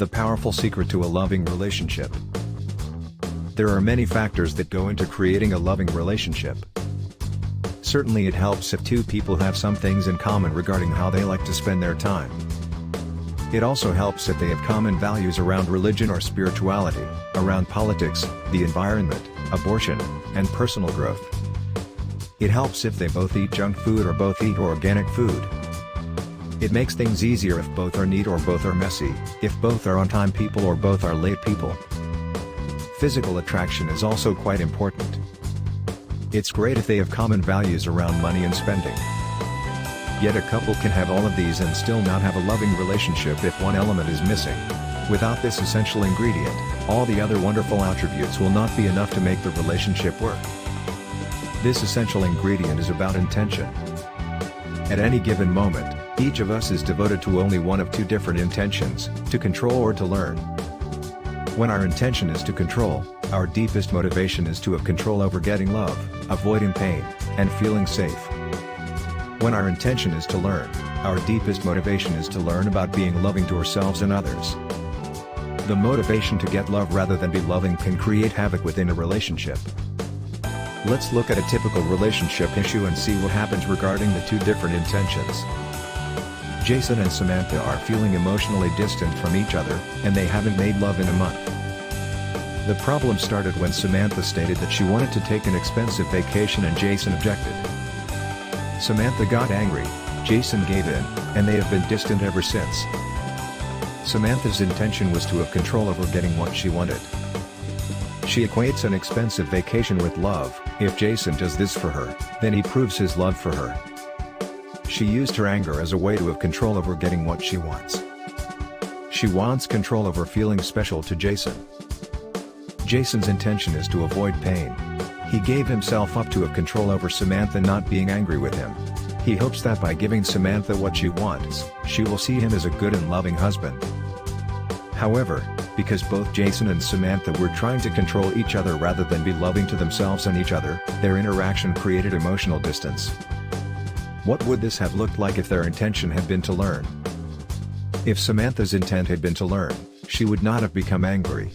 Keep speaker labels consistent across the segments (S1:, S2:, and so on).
S1: The powerful secret to a loving relationship. There are many factors that go into creating a loving relationship. Certainly it helps if two people have some things in common regarding how they like to spend their time. It also helps if they have common values around religion or spirituality, around politics, the environment, abortion, and personal growth. It helps if they both eat junk food or both eat organic food. It makes things easier if both are neat or both are messy, if both are on-time people or both are late people. Physical attraction is also quite important. It's great if they have common values around money and spending. Yet a couple can have all of these and still not have a loving relationship if one element is missing. Without this essential ingredient, all the other wonderful attributes will not be enough to make the relationship work. This essential ingredient is about intention. At any given moment, each of us is devoted to only one of two different intentions, to control or to learn. When our intention is to control, our deepest motivation is to have control over getting love, avoiding pain, and feeling safe. When our intention is to learn, our deepest motivation is to learn about being loving to ourselves and others. The motivation to get love rather than be loving can create havoc within a relationship. Let's look at a typical relationship issue and see what happens regarding the two different intentions. Jason and Samantha are feeling emotionally distant from each other, and they haven't made love in a month. The problem started when Samantha stated that she wanted to take an expensive vacation and Jason objected. Samantha got angry, Jason gave in, and they have been distant ever since. Samantha's intention was to have control over getting what she wanted. She equates an expensive vacation with love. If Jason does this for her, then he proves his love for her. She used her anger as a way to have control over getting what she wants. She wants control over feeling special to Jason. Jason's intention is to avoid pain. He gave himself up to have control over Samantha not being angry with him. He hopes that by giving Samantha what she wants, she will see him as a good and loving husband. However, because both Jason and Samantha were trying to control each other rather than be loving to themselves and each other, their interaction created emotional distance. What would this have looked like if their intention had been to learn? If Samantha's intent had been to learn, she would not have become angry.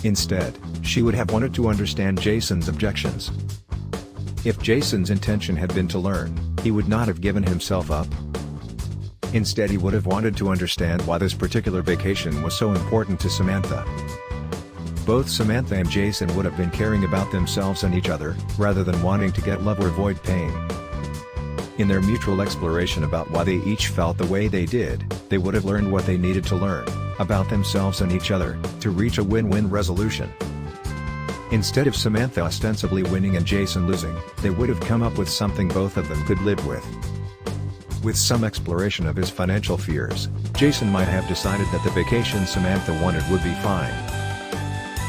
S1: Instead, she would have wanted to understand Jason's objections. If Jason's intention had been to learn, he would not have given himself up. Instead, he would have wanted to understand why this particular vacation was so important to Samantha. Both Samantha and Jason would have been caring about themselves and each other, rather than wanting to get love or avoid pain. In their mutual exploration about why they each felt the way they did, they would have learned what they needed to learn, about themselves and each other, to reach a win-win resolution. Instead of Samantha ostensibly winning and Jason losing, they would have come up with something both of them could live with. With some exploration of his financial fears, Jason might have decided that the vacation Samantha wanted would be fine.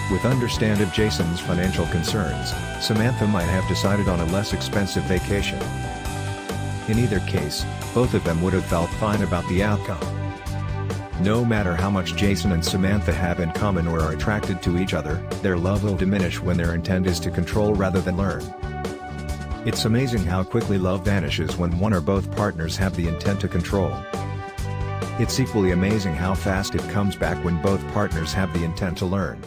S1: With understanding of Jason's financial concerns, Samantha might have decided on a less expensive vacation. In either case, both of them would have felt fine about the outcome. No matter how much Jason and Samantha have in common or are attracted to each other, their love will diminish when their intent is to control rather than learn. It's amazing how quickly love vanishes when one or both partners have the intent to control. It's equally amazing how fast it comes back when both partners have the intent to learn.